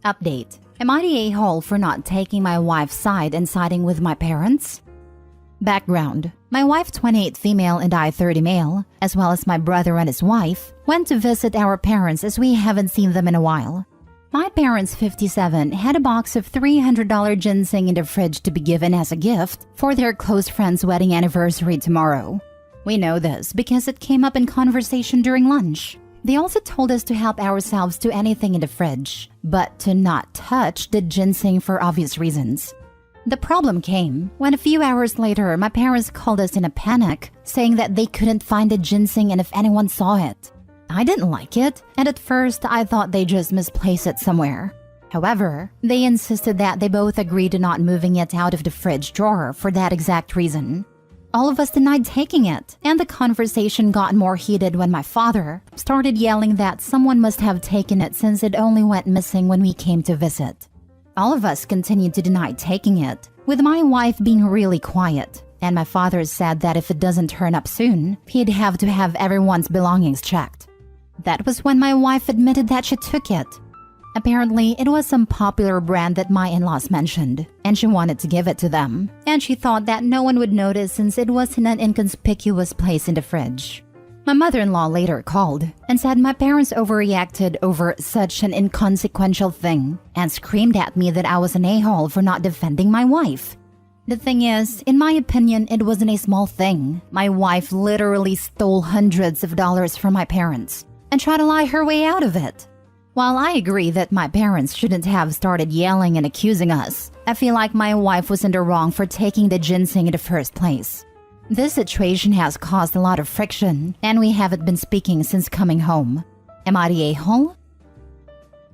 Update. Am I the a-hole for not taking my wife's side and siding with my parents? Background. My wife, 28 female and I, 30 male, as well as my brother and his wife, went to visit our parents as we haven't seen them in a while. My parents, 57, had a box of $300 ginseng in the fridge to be given as a gift for their close friend's wedding anniversary tomorrow. We know this because it came up in conversation during lunch. They also told us to help ourselves to anything in the fridge, but to not touch the ginseng for obvious reasons. The problem came when a few hours later, my parents called us in a panic, saying that they couldn't find the ginseng and if anyone saw it. I didn't like it, and at first I thought they just misplaced it somewhere. However, they insisted that they both agreed to not moving it out of the fridge drawer for that exact reason. All of us denied taking it, and the conversation got more heated when my father started yelling that someone must have taken it since it only went missing when we came to visit. All of us continued to deny taking it, with my wife being really quiet, and my father said that if it doesn't turn up soon, he'd have to have everyone's belongings checked. That was when my wife admitted that she took it. Apparently, it was some popular brand that my in-laws mentioned, and she wanted to give it to them, and she thought that no one would notice since it was in an inconspicuous place in the fridge. My mother-in-law later called and said my parents overreacted over such an inconsequential thing and screamed at me that I was an a-hole for not defending my wife. The thing is, in my opinion, it wasn't a small thing. My wife literally stole hundreds of dollars from my parents and tried to lie her way out of it. While I agree that my parents shouldn't have started yelling and accusing us, I feel like my wife was in the wrong for taking the ginseng in the first place. This situation has caused a lot of friction, and we haven't been speaking since coming home. Am I the a-hole?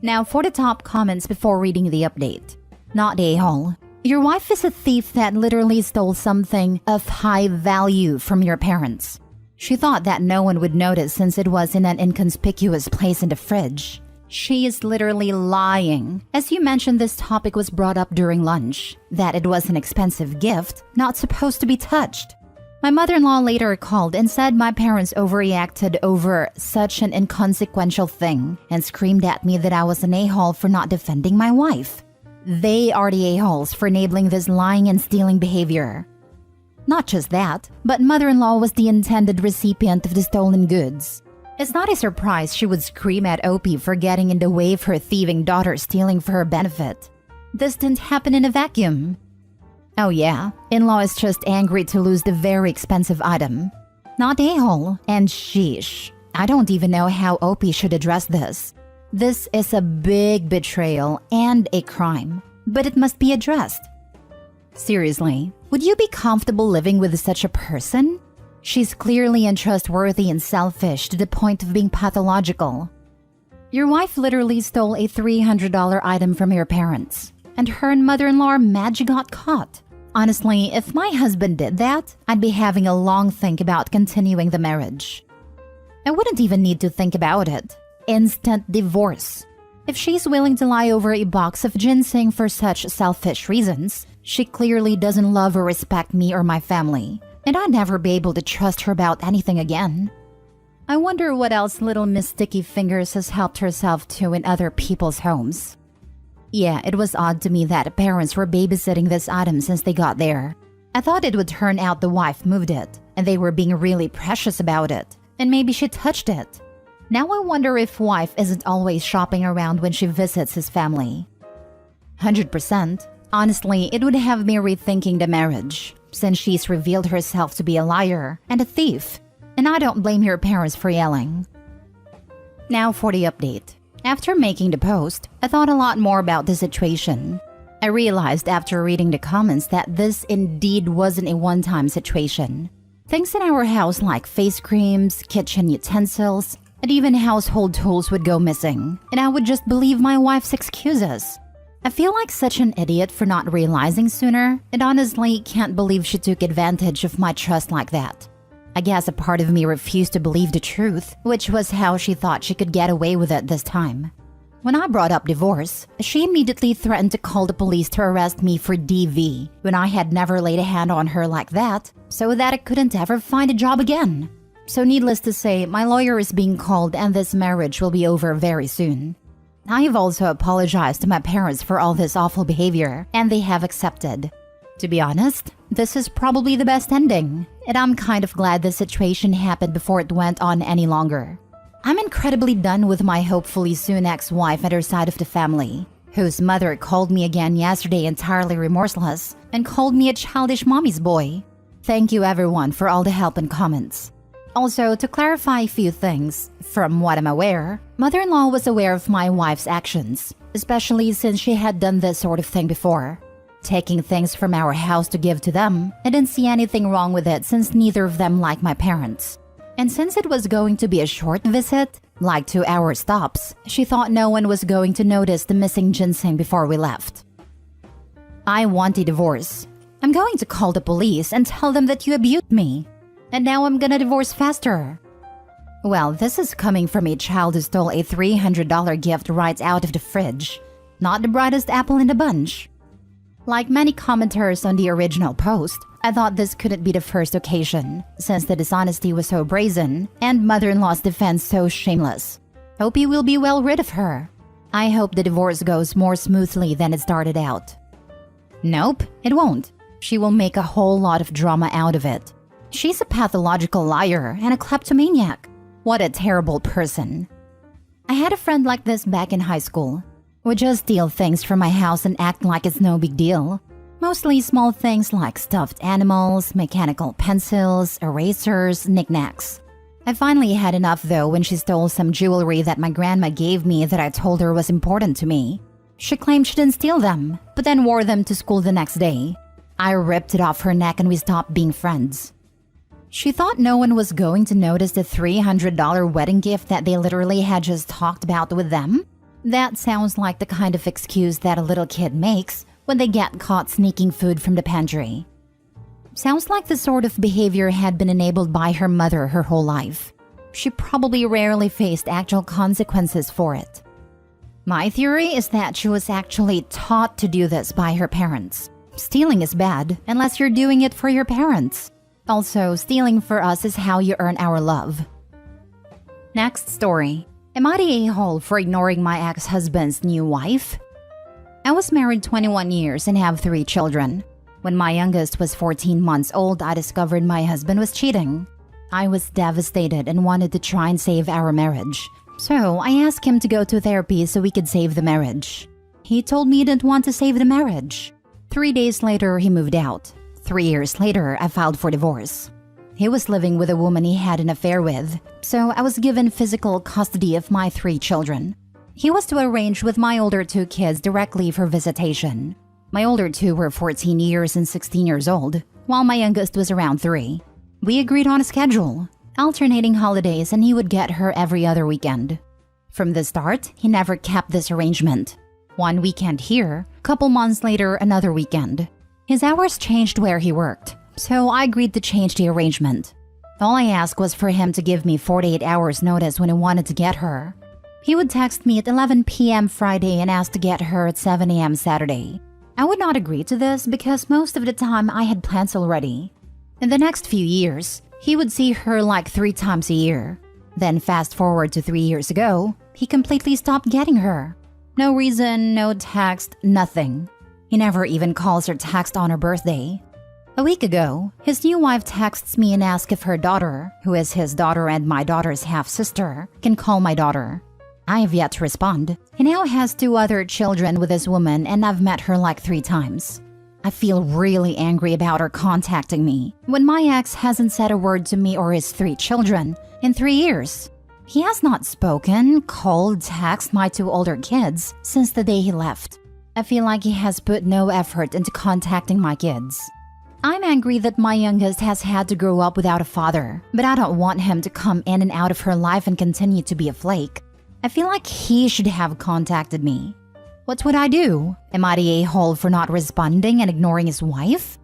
Now for the top comments before reading the update. Not the a-hole. Your wife is a thief that literally stole something of high value from your parents. She thought that no one would notice since it was in an inconspicuous place in the fridge. She is literally lying. As you mentioned, this topic was brought up during lunch, that it was an expensive gift, not supposed to be touched. My mother-in-law later called and said my parents overreacted over such an inconsequential thing and screamed at me that I was an a-hole for not defending my wife. They are the a-holes for enabling this lying and stealing behavior. Not just that, but mother-in-law was the intended recipient of the stolen goods. It's not a surprise she would scream at Opie for getting in the way of her thieving daughter stealing for her benefit. This didn't happen in a vacuum. Oh yeah, in-law is just angry to lose the very expensive item. Not a-hole, and sheesh. I don't even know how Opie should address this. This is a big betrayal and a crime, but it must be addressed. Seriously, would you be comfortable living with such a person? She's clearly untrustworthy and selfish to the point of being pathological. Your wife literally stole a $300 item from your parents, and her and mother-in-law are mad you got caught. Honestly, if my husband did that, I'd be having a long think about continuing the marriage. I wouldn't even need to think about it. Instant divorce. If she's willing to lie over a box of ginseng for such selfish reasons, she clearly doesn't love or respect me or my family, and I'd never be able to trust her about anything again. I wonder what else little Miss Sticky Fingers has helped herself to in other people's homes. Yeah, it was odd to me that parents were babysitting this item since they got there. I thought it would turn out the wife moved it, and they were being really precious about it, and maybe she touched it. Now I wonder if wife isn't always shopping around when she visits his family. 100%. Honestly, it would have me rethinking the marriage, since she's revealed herself to be a liar and a thief, and I don't blame your parents for yelling. Now for the update. After making the post, I thought a lot more about the situation. I realized after reading the comments that this indeed wasn't a one-time situation. Things in our house like face creams, kitchen utensils, and even household tools would go missing, and I would just believe my wife's excuses. I feel like such an idiot for not realizing sooner, and honestly can't believe she took advantage of my trust like that. I guess a part of me refused to believe the truth, which was how she thought she could get away with it this time. When I brought up divorce, she immediately threatened to call the police to arrest me for DV when I had never laid a hand on her like that, so that I couldn't ever find a job again. So needless to say, my lawyer is being called and this marriage will be over very soon. I have also apologized to my parents for all this awful behavior, and they have accepted. To be honest, this is probably the best ending, and I'm kind of glad this situation happened before it went on any longer. I'm incredibly done with my hopefully soon ex-wife at her side of the family, whose mother called me again yesterday entirely remorseless and called me a childish mommy's boy. Thank you everyone for all the help and comments. Also, to clarify a few things, from what I'm aware, mother-in-law was aware of my wife's actions, especially since she had done this sort of thing before. Taking things from our house to give to them, I didn't see anything wrong with it since neither of them like my parents. And since it was going to be a short visit, like 2-hour stops, she thought no one was going to notice the missing ginseng before we left. I want a divorce. I'm going to call the police and tell them that you abused me. And now I'm gonna divorce faster. Well, this is coming from a child who stole a $300 gift right out of the fridge. Not the brightest apple in the bunch. Like many commenters on the original post, I thought this couldn't be the first occasion, since the dishonesty was so brazen and mother-in-law's defense so shameless. Hope you will be well rid of her. I hope the divorce goes more smoothly than it started out. Nope, it won't. She will make a whole lot of drama out of it. She's a pathological liar and a kleptomaniac. What a terrible person. I had a friend like this back in high school. Would just steal things from my house and act like it's no big deal. Mostly small things like stuffed animals, mechanical pencils, erasers, knickknacks. I finally had enough though when she stole some jewelry that my grandma gave me that I told her was important to me. She claimed she didn't steal them, but then wore them to school the next day. I ripped it off her neck and we stopped being friends. She thought no one was going to notice the $300 wedding gift that they literally had just talked about with them. That sounds like the kind of excuse that a little kid makes when they get caught sneaking food from the pantry. Sounds like the sort of behavior had been enabled by her mother her whole life. She probably rarely faced actual consequences for it. My theory is that she was actually taught to do this by her parents. Stealing is bad unless you're doing it for your parents. Also, stealing for us is how you earn our love. Next story. Am I the a-hole for ignoring my ex-husband's new wife? I was married 21 years and have 3 children. When my youngest was 14 months old, I discovered my husband was cheating. I was devastated and wanted to try and save our marriage. So I asked him to go to therapy so we could save the marriage. He told me he didn't want to save the marriage. 3 days later, he moved out. 3 years later, I filed for divorce. He was living with a woman he had an affair with, so I was given physical custody of my 3 children. He was to arrange with my older 2 kids directly for visitation. My older 2 were 14 years and 16 years old, while my youngest was around 3. We agreed on a schedule, alternating holidays, and he would get her every other weekend. From the start, he never kept this arrangement. One weekend here, couple months later, another weekend. His hours changed where he worked, so I agreed to change the arrangement. All I asked was for him to give me 48 hours notice when he wanted to get her. He would text me at 11 p.m. Friday and ask to get her at 7 a.m. Saturday. I would not agree to this because most of the time I had plans already. In the next few years, he would see her like 3 times a year. Then fast forward to 3 years ago, he completely stopped getting her. No reason, no text, nothing. He never even calls or texts on her birthday. A week ago, his new wife texts me and asks if her daughter, who is his daughter and my daughter's half-sister, can call my daughter. I have yet to respond. He now has 2 other children with this woman and I've met her like 3 times. I feel really angry about her contacting me when my ex hasn't said a word to me or his 3 children in 3 years. He has not spoken, called, texted my 2 older kids since the day he left. I feel like he has put no effort into contacting my kids. I'm angry that my youngest has had to grow up without a father, but I don't want him to come in and out of her life and continue to be a flake. I feel like he should have contacted me. What would I do? Am I the a-hole for not responding and ignoring his wife?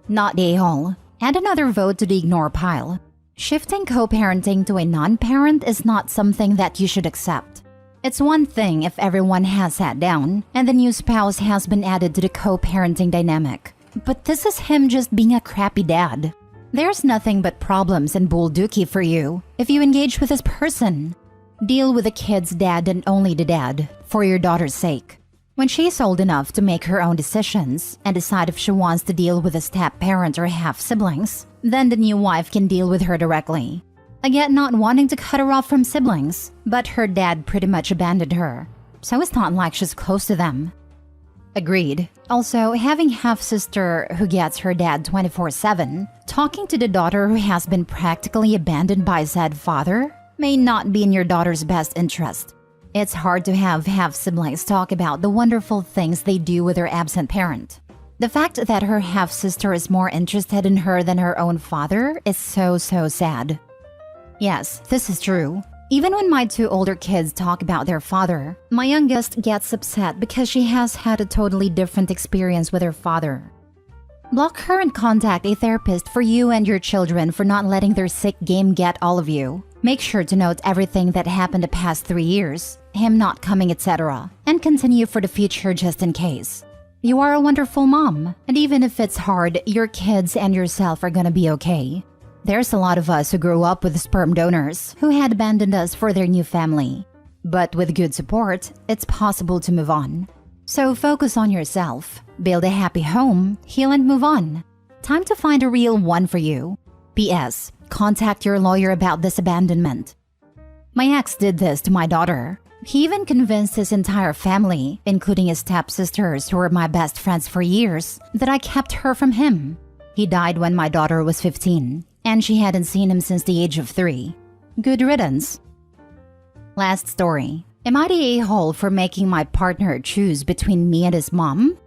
Not the a-hole. Add another vote to the ignore pile. Shifting co-parenting to a non-parent is not something that you should accept. It's one thing if everyone has sat down and the new spouse has been added to the co-parenting dynamic. But this is him just being a crappy dad. There's nothing but problems and bull dookie for you if you engage with this person. Deal with the kid's dad and only the dad, for your daughter's sake. When she's old enough to make her own decisions and decide if she wants to deal with a step-parent or half-siblings, then the new wife can deal with her directly. I get not wanting to cut her off from siblings, but her dad pretty much abandoned her, so it's not like she's close to them. Agreed. Also, having half-sister who gets her dad 24/7, talking to the daughter who has been practically abandoned by said father, may not be in your daughter's best interest. It's hard to have half-siblings talk about the wonderful things they do with their absent parent. The fact that her half-sister is more interested in her than her own father is so sad. Yes, this is true. Even when my two older kids talk about their father, my youngest gets upset because she has had a totally different experience with her father. Block her and contact a therapist for you and your children for not letting their sick game get all of you. Make sure to note everything that happened the past 3 years, him not coming, etc., and continue for the future just in case. You are a wonderful mom, and even if it's hard, your kids and yourself are gonna be okay. There's a lot of us who grew up with sperm donors who had abandoned us for their new family. But with good support, it's possible to move on. So focus on yourself, build a happy home, heal and move on. Time to find a real one for you. P.S. Contact your lawyer about this abandonment. My ex did this to my daughter. He even convinced his entire family, including his stepsisters who were my best friends for years, that I kept her from him. He died when my daughter was 15. And she hadn't seen him since the age of 3. Good riddance. Last story. Am I the a-hole for making my partner choose between me and his mom?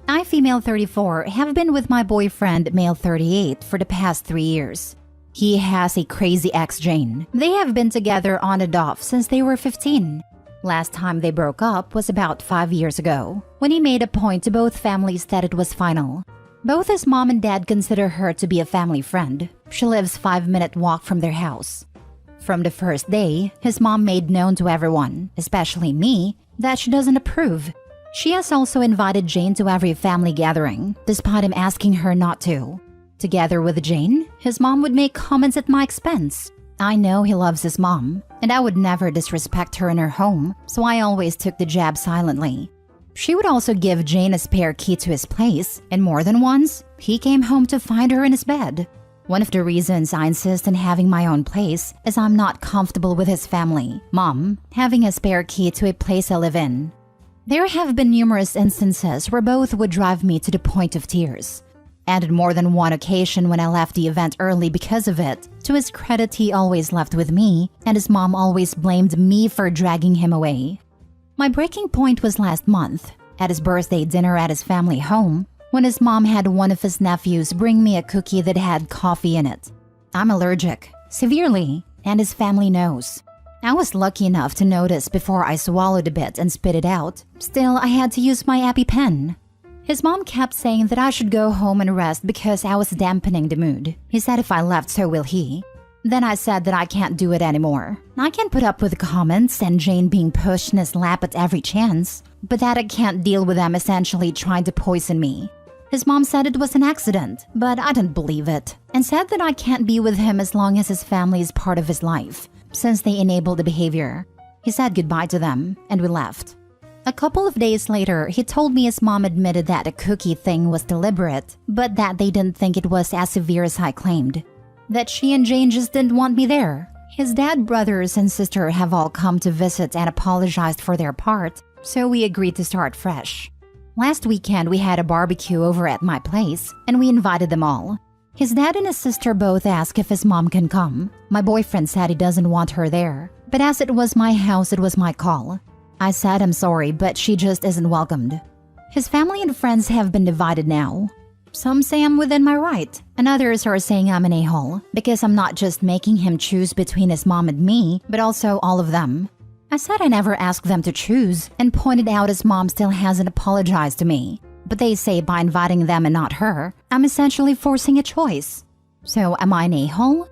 I, female 34, have been with my boyfriend, male 38, for the past 3 years. He has a crazy ex, Jane. They have been together on and off since they were 15. Last time they broke up was about 5 years ago, when he made a point to both families that it was final. Both his mom and dad consider her to be a family friend. She lives 5-minute walk from their house. From the first day, his mom made known to everyone, especially me, that she doesn't approve. She has also invited Jane to every family gathering, despite him asking her not to. Together with Jane, his mom would make comments at my expense. I know he loves his mom, and I would never disrespect her in her home, so I always took the jab silently. She would also give Jane a spare key to his place, and more than once, he came home to find her in his bed. One of the reasons I insist on having my own place is I'm not comfortable with his family, mom, having a spare key to a place I live in. There have been numerous instances where both would drive me to the point of tears. And on more than one occasion when I left the event early because of it, to his credit he always left with me, and his mom always blamed me for dragging him away. My breaking point was last month, at his birthday dinner at his family home, when his mom had one of his nephews bring me a cookie that had coffee in it. I'm allergic, severely, and his family knows. I was lucky enough to notice before I swallowed a bit and spit it out. Still, I had to use my EpiPen. His mom kept saying that I should go home and rest because I was dampening the mood. He said if I left, so will he. Then I said that I can't do it anymore. I can put up with the comments and Jane being pushed in his lap at every chance, but that I can't deal with them essentially trying to poison me. His mom said it was an accident, but I didn't believe it, and said that I can't be with him as long as his family is part of his life, since they enable the behavior. He said goodbye to them, and we left. A couple of days later, he told me his mom admitted that the cookie thing was deliberate, but that they didn't think it was as severe as I claimed. That she and Jane just didn't want me there. His dad, brothers, and sister have all come to visit and apologized for their part, so we agreed to start fresh. Last weekend, we had a barbecue over at my place, and we invited them all. His dad and his sister both asked if his mom can come. My boyfriend said he doesn't want her there, but as it was my house, it was my call. I said I'm sorry, but she just isn't welcomed. His family and friends have been divided now. Some say I'm within my right, and others are saying I'm an a-hole because I'm not just making him choose between his mom and me, but also all of them. I said I never asked them to choose and pointed out his mom still hasn't apologized to me. But they say by inviting them and not her, I'm essentially forcing a choice. So am I an a-hole?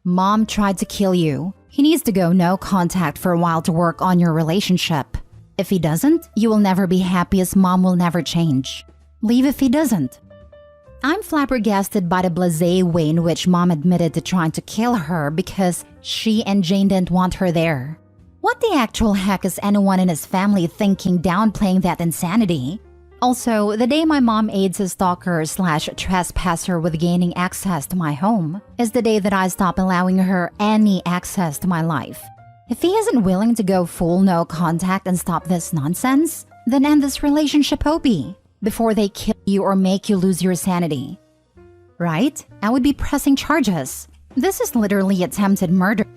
Mom tried to kill you. He needs to go no contact for a while to work on your relationship. If he doesn't, you will never be happy as mom will never change. Leave if he doesn't. I'm flabbergasted by the blasé way in which Mom admitted to trying to kill her because she and Jane didn't want her there. What the actual heck is anyone in his family thinking downplaying that insanity? Also, the day my mom aids a stalker/trespasser with gaining access to my home is the day that I stop allowing her any access to my life. If he isn't willing to go full no contact and stop this nonsense, then end this relationship, Opie, before they kill you or make you lose your sanity. Right? I would be pressing charges. This is literally attempted murder.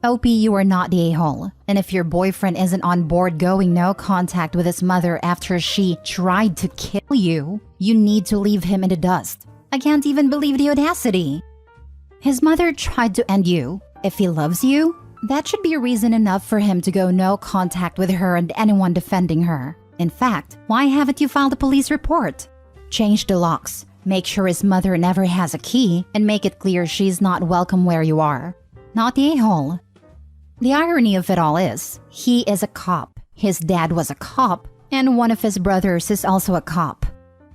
Opie, you are not the a-hole. And if your boyfriend isn't on board going no contact with his mother after she tried to kill you, you need to leave him in the dust. I can't even believe the audacity. His mother tried to end you. If he loves you, that should be reason enough for him to go no contact with her and anyone defending her. In fact, why haven't you filed a police report? Change the locks, make sure his mother never has a key, and make it clear she's not welcome where you are. Not the a-hole. The irony of it all is, he is a cop, his dad was a cop, and one of his brothers is also a cop.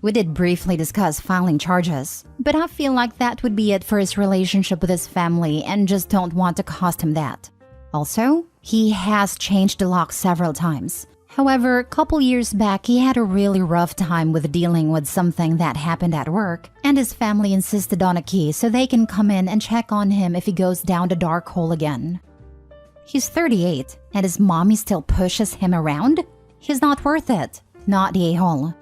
We did briefly discuss filing charges, but I feel like that would be it for his relationship with his family and just don't want to cost him that. Also, he has changed the lock several times. However, a couple years back, he had a really rough time with dealing with something that happened at work, and his family insisted on a key so they can come in and check on him if he goes down the dark hole again. He's 38, and his mommy still pushes him around? He's not worth it. Not the a-hole.